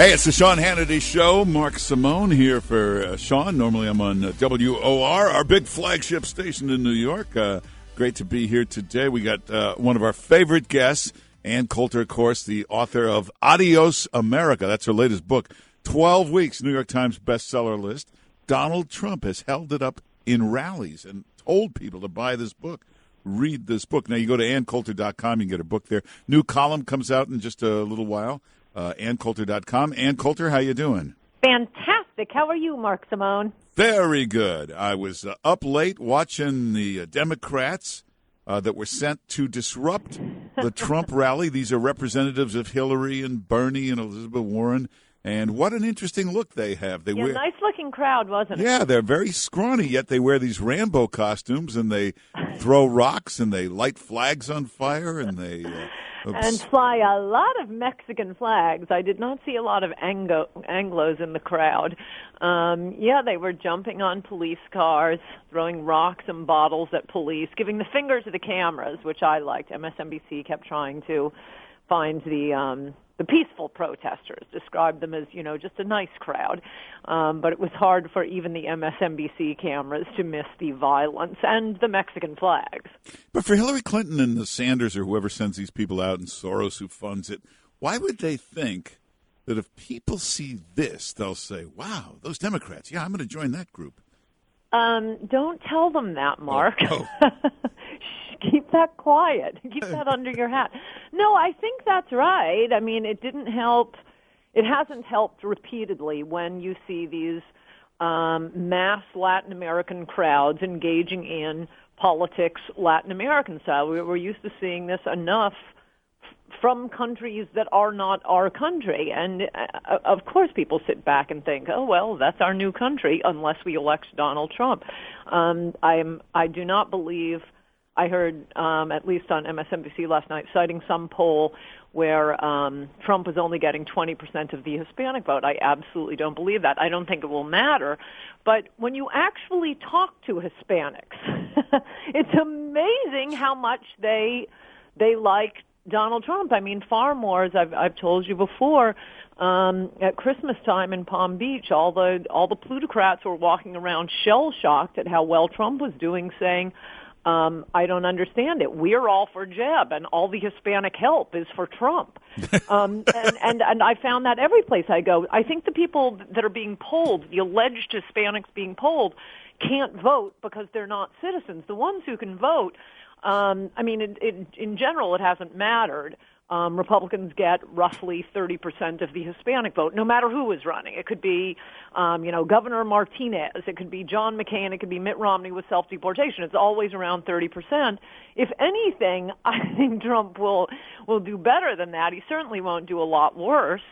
Hey, it's the Sean Hannity Show. Mark Simone here for Sean. Normally I'm on WOR, our big flagship station in New York. Great to be here today. We got one of our favorite guests, Ann Coulter, of course, the author of Adios, America. That's her latest book. 12 weeks, New York Times bestseller list. Donald Trump has held it up in rallies and told people to buy this book. Read this book. Now, you go to AnnCoulter.com. You can get her book there. New column comes out in just a little while. AnnCoulter.com. Ann Coulter, how you doing? Fantastic. How are you, Mark Simone? Very good. I was up late watching the Democrats that were sent to disrupt the Trump rally. These are representatives of Hillary and Bernie and Elizabeth Warren. And what an interesting look they have. They wear nice-looking crowd, wasn't it? Yeah, they're very scrawny, yet they wear these Rambo costumes, and they throw rocks, and they light flags on fire, and they... and fly a lot of Mexican flags. I did not see a lot of Anglos in the crowd. They were jumping on police cars, throwing rocks and bottles at police, giving the finger to the cameras, which I liked. MSNBC kept trying to find the peaceful protesters, described them as, just a nice crowd. But it was hard for even the MSNBC cameras to miss the violence and the Mexican flags. But for Hillary Clinton and the Sanders or whoever sends these people out and Soros who funds it, why would they think that if people see this, they'll say, wow, those Democrats, I'm going to join that group? Don't tell them that, Mark. Oh. Keep that quiet. Keep that under your hat. No, I think that's right. I mean, it didn't help. It hasn't helped repeatedly when you see these mass Latin American crowds engaging in politics Latin American style. We're used to seeing this enough from countries that are not our country. And, of course, people sit back and think, oh, well, that's our new country unless we elect Donald Trump. I do not believe... I heard, at least on MSNBC last night, citing some poll where Trump was only getting 20% of the Hispanic vote. I absolutely don't believe that. I don't think it will matter. But when you actually talk to Hispanics, it's amazing how much they like Donald Trump. I mean, far more, as I've told you before, at Christmas time in Palm Beach, all the plutocrats were walking around shell-shocked at how well Trump was doing, saying, I don't understand it. We're all for Jeb, and all the Hispanic help is for Trump. And I found that every place I go. I think the people that are being polled, the alleged Hispanics being polled, can't vote because they're not citizens. The ones who can vote, in general, it hasn't mattered. Republicans get roughly 30% of the Hispanic vote, no matter who is running. It could be, Governor Martinez. It could be John McCain. It could be Mitt Romney with self-deportation. It's always around 30%. If anything, I think Trump will do better than that. He certainly won't do a lot worse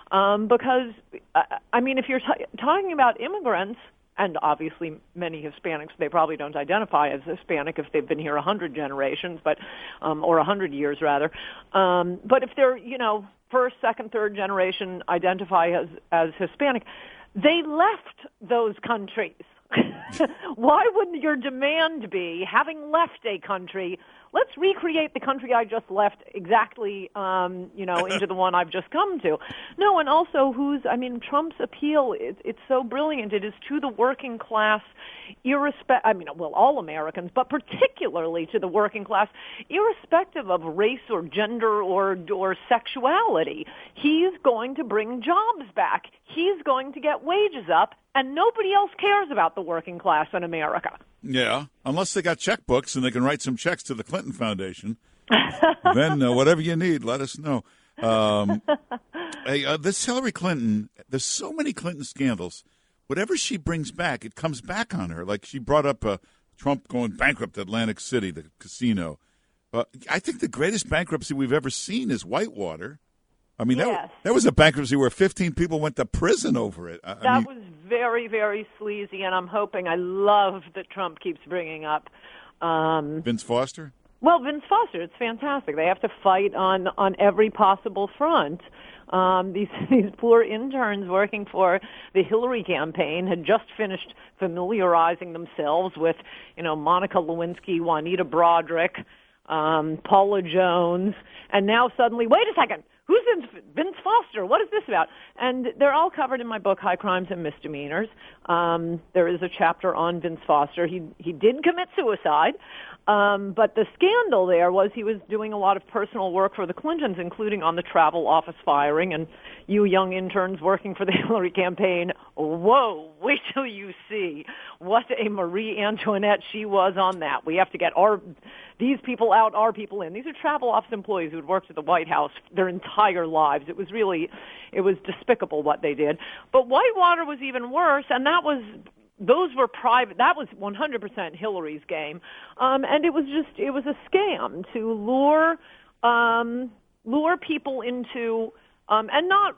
because, if you're talking about immigrants, and obviously many Hispanics, they probably don't identify as Hispanic if they've been here 100 generations, or 100 years rather. But if they're, first, second, third generation identify as Hispanic, they left those countries. Why wouldn't your demand be, having left a country, let's recreate the country I just left exactly, into the one I've just come to? No, and also Trump's appeal, it's so brilliant. It is to the working class, all Americans, but particularly to the working class, irrespective of race or gender or sexuality. He's going to bring jobs back. He's going to get wages up, and nobody else cares about the working class in America. Yeah, unless they got checkbooks and they can write some checks to the Clinton Foundation. Then whatever you need, let us know. This Hillary Clinton, there's so many Clinton scandals. Whatever she brings back, it comes back on her. Like she brought up Trump going bankrupt at Atlantic City, the casino. I think the greatest bankruptcy we've ever seen is Whitewater. Yes. That was a bankruptcy where 15 people went to prison over it. That was very, very sleazy, and I love that Trump keeps bringing up Vince Foster? Well, Vince Foster, it's fantastic. They have to fight on every possible front. These poor interns working for the Hillary campaign had just finished familiarizing themselves with, Monica Lewinsky, Juanita Broderick, Paula Jones, and now suddenly, wait a second, who's Vince Foster? What is this about? And they're all covered in my book, High Crimes and Misdemeanors. There is a chapter on Vince Foster. He did commit suicide, but the scandal there was he was doing a lot of personal work for the Clintons, including on the travel office firing. And you young interns working for the Hillary campaign, whoa, wait till you see what a Marie Antoinette she was on that. We have to get these people out, our people in. These are travel office employees who had worked at the White House their entire lives. It was despicable what they did. But Whitewater was even worse, and those were private. That was 100% Hillary's game. And it was a scam to lure people into, and not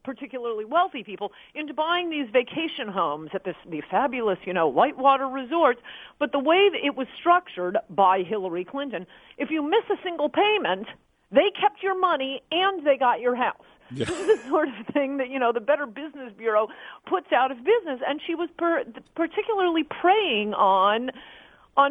particularly wealthy people, into buying these vacation homes at these fabulous, Whitewater resorts. But the way that it was structured by Hillary Clinton, if you miss a single payment, they kept your money and they got your house. Yeah. This is the sort of thing that, the Better Business Bureau puts out of business. And she was particularly preying on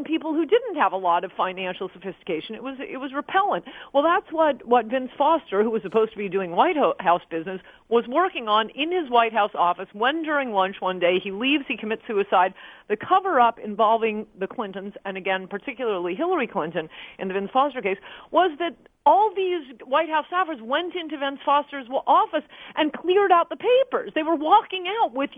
people who didn't have a lot of financial sophistication. It was repellent. Well, that's what Vince Foster, who was supposed to be doing White House business, was working on in his White House office when during lunch one day he leaves, he commits suicide. The cover-up involving the Clintons, and again, particularly Hillary Clinton in the Vince Foster case, was that all these White House staffers went into Vince Foster's office and cleared out the papers. They were walking out with,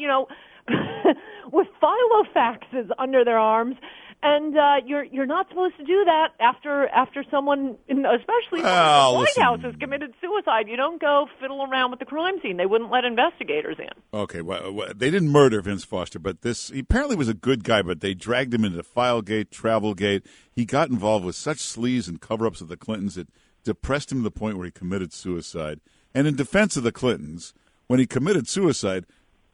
with filofaxes under their arms. And you're not supposed to do that after someone, especially the White House, has committed suicide. You don't go fiddle around with the crime scene. They wouldn't let investigators in. Okay, well, they didn't murder Vince Foster, but he apparently was a good guy, but they dragged him into Filegate, Travelgate. He got involved with such sleaze and cover-ups of the Clintons that depressed him to the point where he committed suicide. And in defense of the Clintons, when he committed suicide,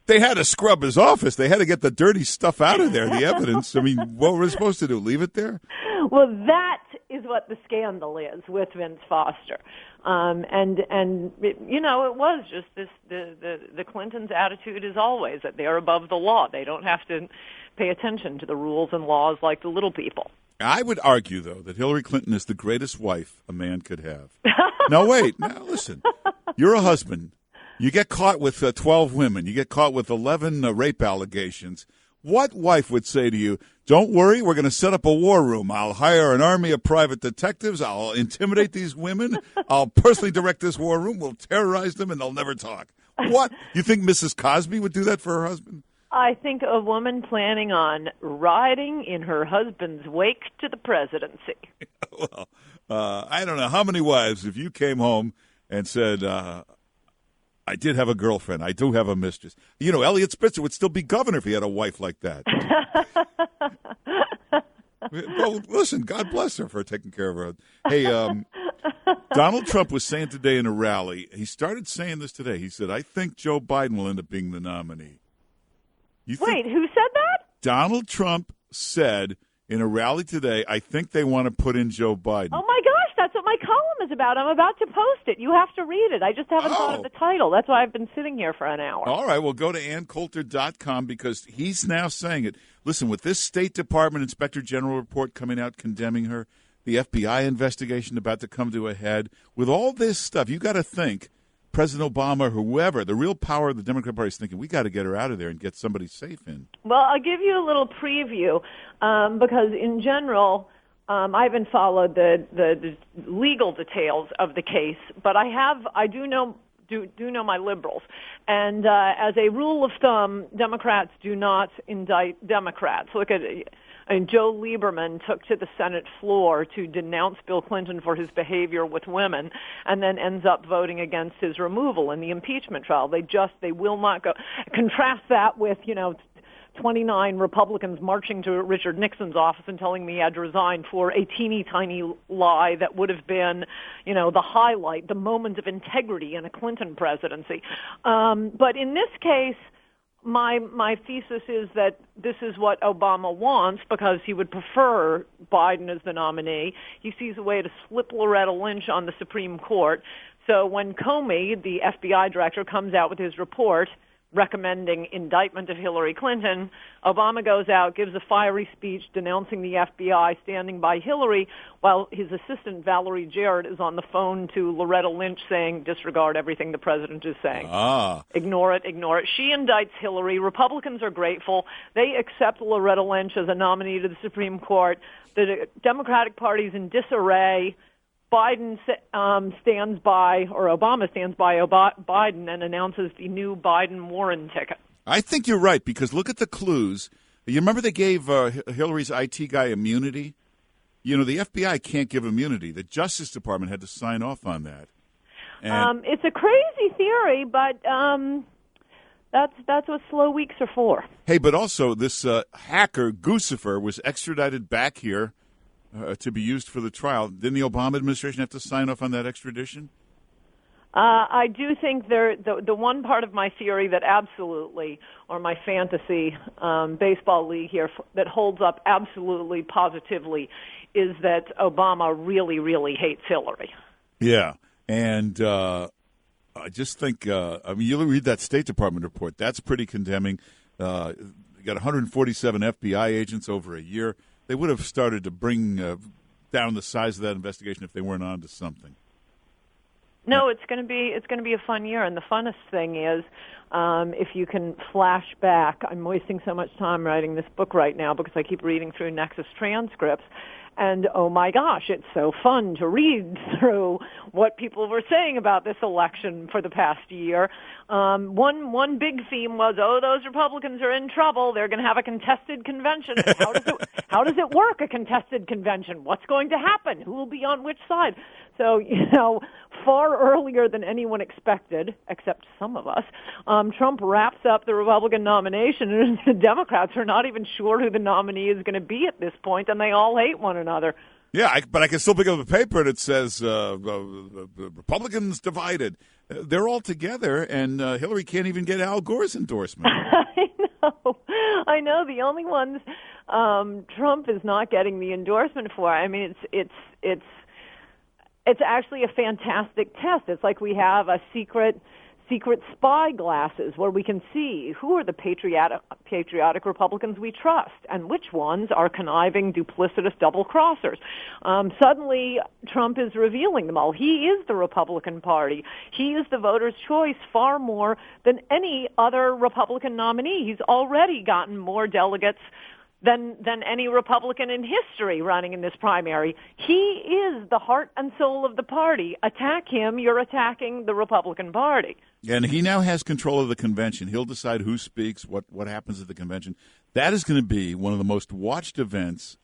they had to scrub his office. They had to get the dirty stuff out of there, the evidence. I mean, what were we supposed to do, leave it there? Well, that is what the scandal is with Vince Foster. And it was just the Clintons' attitude is always that they're above the law. They don't have to pay attention to the rules and laws like the little people. I would argue, though, that Hillary Clinton is the greatest wife a man could have. Now, wait. Now, listen. You're a husband. You get caught with 12 women. You get caught with 11 rape allegations. What wife would say to you, don't worry, we're going to set up a war room. I'll hire an army of private detectives. I'll intimidate these women. I'll personally direct this war room. We'll terrorize them, and they'll never talk. What? You think Mrs. Cosby would do that for her husband? I think a woman planning on riding in her husband's wake to the presidency. Well, I don't know how many wives, if you came home and said, I did have a girlfriend. I do have a mistress. Elliot Spitzer would still be governor if he had a wife like that. Well, listen, God bless her for taking care of her. Hey, Donald Trump was saying today in a rally, he started saying this today. He said, I think Joe Biden will end up being the nominee. Wait, who said that? Donald Trump said in a rally today, I think they want to put in Joe Biden. Oh, my gosh, that's what my column is about. I'm about to post it. You have to read it. I just haven't thought of the title. That's why I've been sitting here for an hour. All right, well, go to AnnCoulter.com because he's now saying it. Listen, with this State Department Inspector General report coming out condemning her, the FBI investigation about to come to a head, with all this stuff, you got to think President Obama, whoever, the real power of the Democrat Party is thinking, we got to get her out of there and get somebody safe in. Well, I'll give you a little preview because in general, I haven't followed the legal details of the case, but I do know my liberals. And as a rule of thumb, Democrats do not indict Democrats. Look at Joe Lieberman took to the Senate floor to denounce Bill Clinton for his behavior with women and then ends up voting against his removal in the impeachment trial. They will not go. Contrast that with, 29 Republicans marching to Richard Nixon's office and telling me he had to resign for a teeny tiny lie that would have been, the highlight, the moment of integrity in a Clinton presidency. But in this case, my thesis is that this is what Obama wants because he would prefer Biden as the nominee. He sees a way to slip Loretta Lynch on the Supreme Court. So when Comey, the FBI director, comes out with his report, recommending indictment of Hillary Clinton. Obama goes out, gives a fiery speech denouncing the FBI, standing by Hillary, while his assistant, Valerie Jarrett, is on the phone to Loretta Lynch saying, disregard everything the president is saying. Ignore it, ignore it. She indicts Hillary. Republicans are grateful. They accept Loretta Lynch as a nominee to the Supreme Court. The Democratic Party's in disarray. Biden stands by, or Obama stands by Biden and announces the new Biden-Warren ticket. I think you're right, because look at the clues. You remember they gave Hillary's IT guy immunity? You know, the FBI can't give immunity. The Justice Department had to sign off on that. It's a crazy theory, but that's what slow weeks are for. Hey, but also this hacker, Guccifer, was extradited back here to be used for the trial. Didn't the Obama administration have to sign off on that extradition? I do think the one part of my theory that absolutely, or my fantasy baseball league here, that holds up absolutely, positively, is that Obama really, really hates Hillary. Yeah, and I just think, you'll read that State Department report. That's pretty condemning. You got 147 FBI agents over a year. They would have started to bring down the size of that investigation if they weren't on to something. No, it's going to be a fun year, and the funnest thing is if you can flash back. I'm wasting so much time writing this book right now because I keep reading through Nexus transcripts. And, oh, my gosh, it's so fun to read through what people were saying about this election for the past year. One big theme was, those Republicans are in trouble. They're going to have a contested convention. How does it work, a contested convention? What's going to happen? Who will be on which side? So, far earlier than anyone expected, except some of us, Trump wraps up the Republican nomination, and the Democrats are not even sure who the nominee is going to be at this point, and they all hate one another. Yeah, but I can still pick up a paper and it says Republicans divided. They're all together, and Hillary can't even get Al Gore's endorsement. I know. The only ones Trump is not getting the endorsement for. I mean, it's actually a fantastic test. It's like we have a secret spy glasses where we can see who are the patriotic Republicans we trust and which ones are conniving, duplicitous double-crossers. Suddenly, Trump is revealing them all. He is the Republican Party. He is the voters' choice far more than any other Republican nominee. He's already gotten more delegates than any Republican in history running in this primary. He is the heart and soul of the party. Attack him, you're attacking the Republican Party. And he now has control of the convention. He'll decide who speaks, what happens at the convention. That is going to be one of the most watched events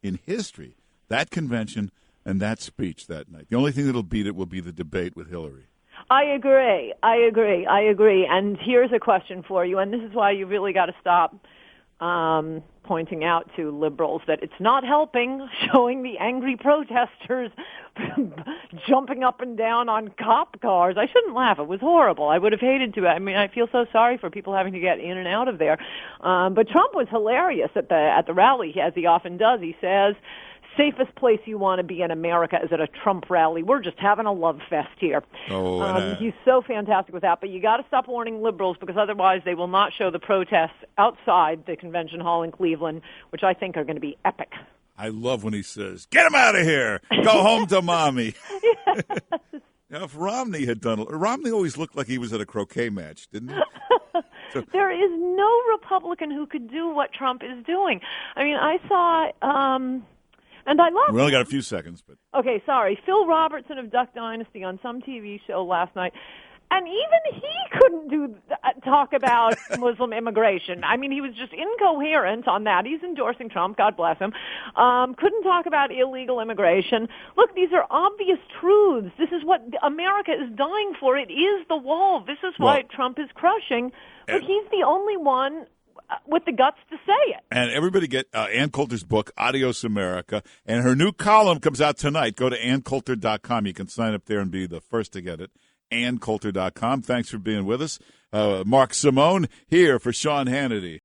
in history, that convention and that speech that night. The only thing that'll beat it will be the debate with Hillary. I agree. And here's a question for you, and this is why you really got to stop pointing out to liberals that it's not helping, showing the angry protesters jumping up and down on cop cars. I shouldn't laugh. It was horrible. I would have hated to. I mean, I feel so sorry for people having to get in and out of there. But Trump was hilarious at the rally, as he often does. He says, safest place you want to be in America is at a Trump rally. We're just having a love fest here. He's so fantastic with that. But you got to stop warning liberals, because otherwise they will not show the protests outside the convention hall in Cleveland, which I think are going to be epic. I love when he says, "Get him out of here. Go home to mommy." Yes. Now, if Romney had done it, Romney always looked like he was at a croquet match, didn't he? There is no Republican who could do what Trump is doing. I mean, I saw... And I love. We only got a few seconds, but okay. Sorry, Phil Robertson of Duck Dynasty on some TV show last night, and even he couldn't talk about Muslim immigration. I mean, he was just incoherent on that. He's endorsing Trump. God bless him. Couldn't talk about illegal immigration. Look, these are obvious truths. This is what America is dying for. It is the wall. This is why Trump is crushing. But he's the only one with the guts to say it. And everybody get Ann Coulter's book, Adios, America. And her new column comes out tonight. Go to AnnCoulter.com. You can sign up there and be the first to get it. AnnCoulter.com. Thanks for being with us. Mark Simone here for Sean Hannity.